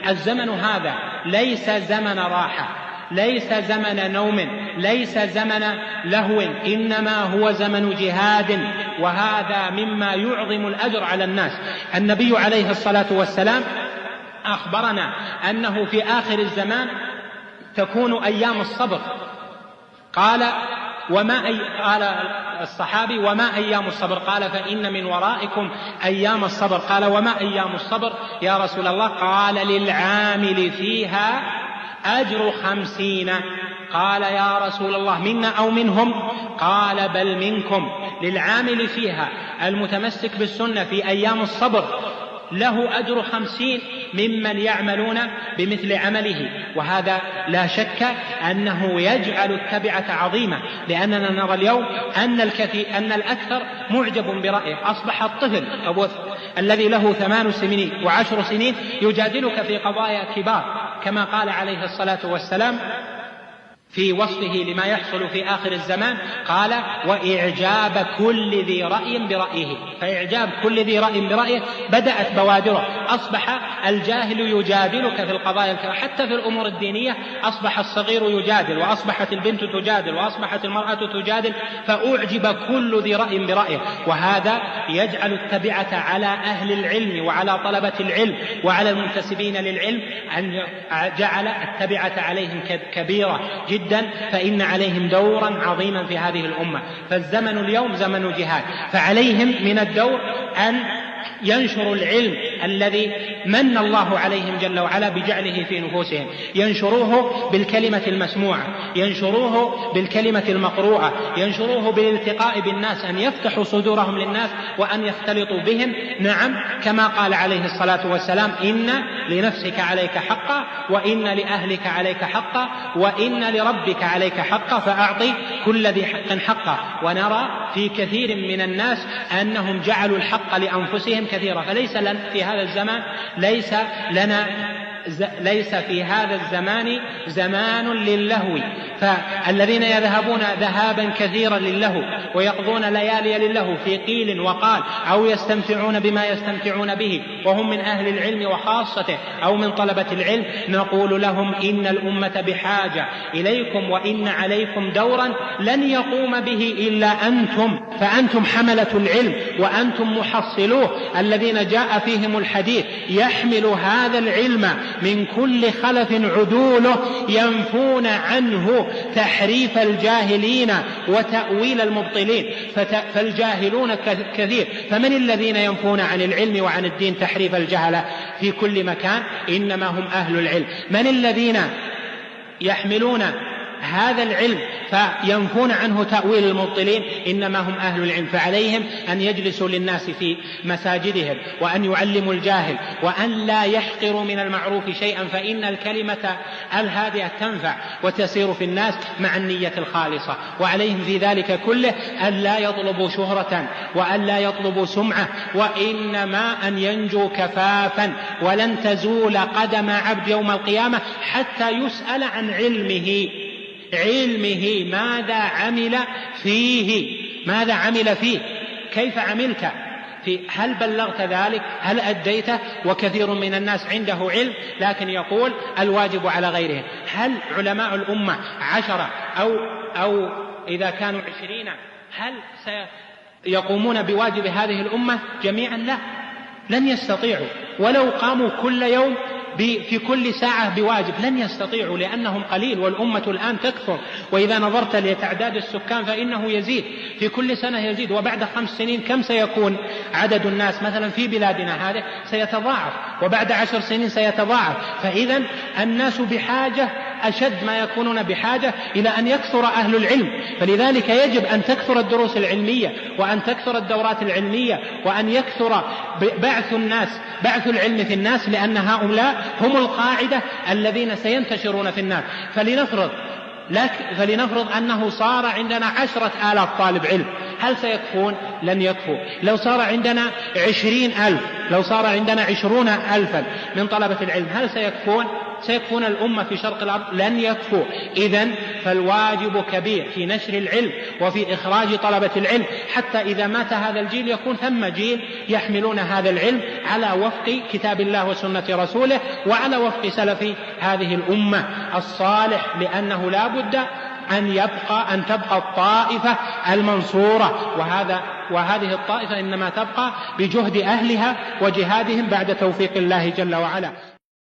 الزمن هذا ليس زمن راحة، ليس زمن نوم، ليس زمن لهو، إنما هو زمن جهاد، وهذا مما يعظم الأجر على الناس. النبي عليه الصلاة والسلام أخبرنا أنه في آخر الزمان تكون أيام الصبر. قال الصحابي: وما أيام الصبر؟ قال: فإن من ورائكم أيام الصبر. قال: وما أيام الصبر يا رسول الله؟ قال: للعامل فيها أجر 50. قال: يا رسول الله منا أو منهم؟ قال: بل منكم. للعامل فيها، المتمسك بالسنة في أيام الصبر، له أجر 50 ممن يعملون بمثل عمله. وهذا لا شك أنه يجعل التبعة عظيمة، لأننا نرى اليوم أن الأكثر معجب برأيه. أصبح الطفل الذي له 8 سنين و10 سنين يجادلك في قضايا كبار، كما قال عليه الصلاة والسلام في وصفه لما يحصل في آخر الزمان، قال: وإعجاب كل ذي رأي برأيه. فإعجاب كل ذي رأي برأيه بدأت بوادره. أصبح الجاهل يجادلك في القضايا الكبيرة، حتى في الأمور الدينية أصبح الصغير يجادل، وأصبحت البنت تجادل، وأصبحت المرأة تجادل، فأعجب كل ذي رأي برأيه. وهذا يجعل التبعة على أهل العلم وعلى طلبة العلم وعلى المنتسبين للعلم، أن جعل التبعة عليهم كبيرة جدا، فإن عليهم دورا عظيما في هذه الأمة. فالزمن اليوم زمن جهاد، فعليهم من الدور أن ينشروا العلم الذي من الله عليهم جل وعلا بجعله في نفوسهم، ينشروه بالكلمة المسموعة، ينشروه بالكلمة المقروءة، ينشروه بالالتقاء بالناس، أن يفتحوا صدورهم للناس وأن يختلطوا بهم. نعم، كما قال عليه الصلاة والسلام: إن لنفسك عليك حقا، وإن لأهلك عليك حقا، وإن لربك عليك حقا، فأعطي كل ذي حق حقا. ونرى في كثير من الناس أنهم جعلوا الحق لأنفسهم كثيرا، فليس لنا في هذا الزمان ليس في هذا الزمان زمان للهو. فالذين يذهبون ذهابا كثيرا للهو ويقضون ليالي للهو في قيل وقال، أو يستمتعون بما يستمتعون به وهم من أهل العلم وخاصته أو من طلبة العلم، نقول لهم: إن الأمة بحاجة إليكم، وإن عليكم دورا لن يقوم به إلا أنتم، فأنتم حملة العلم وأنتم محصلوه الذين جاء فيهم الحديث، يحمل هذا العلم من كل خلف عدوله، ينفون عنه تحريف الجاهلين وتأويل المبطلين. فالجاهلون كثير، فمن الذين ينفون عن العلم وعن الدين تحريف الجهلة في كل مكان؟ إنما هم أهل العلم. من الذين يحملون هذا العلم فينفون عنه تأويل المبطلين؟ إنما هم أهل العلم. فعليهم أن يجلسوا للناس في مساجدهم، وأن يعلموا الجاهل، وأن لا يحقروا من المعروف شيئا، فإن الكلمة الهادئة تنفع وتسير في الناس مع النية الخالصة. وعليهم في ذلك كله أن لا يطلبوا شهرة وأن لا يطلبوا سمعة، وإنما أن ينجوا كفافا. ولن تزول قدم عبد يوم القيامة حتى يسأل عن علمه ماذا عمل فيه، كيف عملت فيه، هل بلغت ذلك، هل أديته؟ وكثير من الناس عنده علم لكن يقول الواجب على غيره. هل علماء الأمة 10 أو إذا كانوا 20 هل سيقومون بواجب هذه الأمة جميعا؟ لا، لن يستطيعوا. ولو قاموا كل يوم في كل ساعة بواجب لن يستطيعوا، لأنهم قليل والأمة الآن تكثر. وإذا نظرت لتعداد السكان فإنه يزيد، في كل سنة يزيد، وبعد 5 سنين كم سيكون عدد الناس مثلا في بلادنا هذه؟ سيتضاعف، وبعد 10 سنين سيتضاعف. فإذا الناس بحاجة أشد ما يكونون بحاجة إلى أن يكثر أهل العلم. فلذلك يجب أن تكثر الدروس العلمية، وأن تكثر الدورات العلمية، وأن يكثر بعث العلم في الناس، لأن هؤلاء هم القاعدة الذين سينتشرون في الناس. فلنفرض أنه صار عندنا 10,000 طالب علم، هل سيكفون؟ لن يكفوا. لو صار عندنا 20,000، لو صار عندنا 20,000 من طلبة العلم، هل سيكفون؟ سيكفون الأمة في شرق الأرض، لن يكفوا. إذن فالواجب كبير في نشر العلم وفي إخراج طلبة العلم، حتى إذا مات هذا الجيل يكون ثم جيل يحملون هذا العلم على وفق كتاب الله وسنة رسوله وعلى وفق سلف هذه الأمة الصالح، لأنه لا بد أن تبقى الطائفة المنصورة، وهذه الطائفة إنما تبقى بجهد أهلها وجهادهم بعد توفيق الله جل وعلا.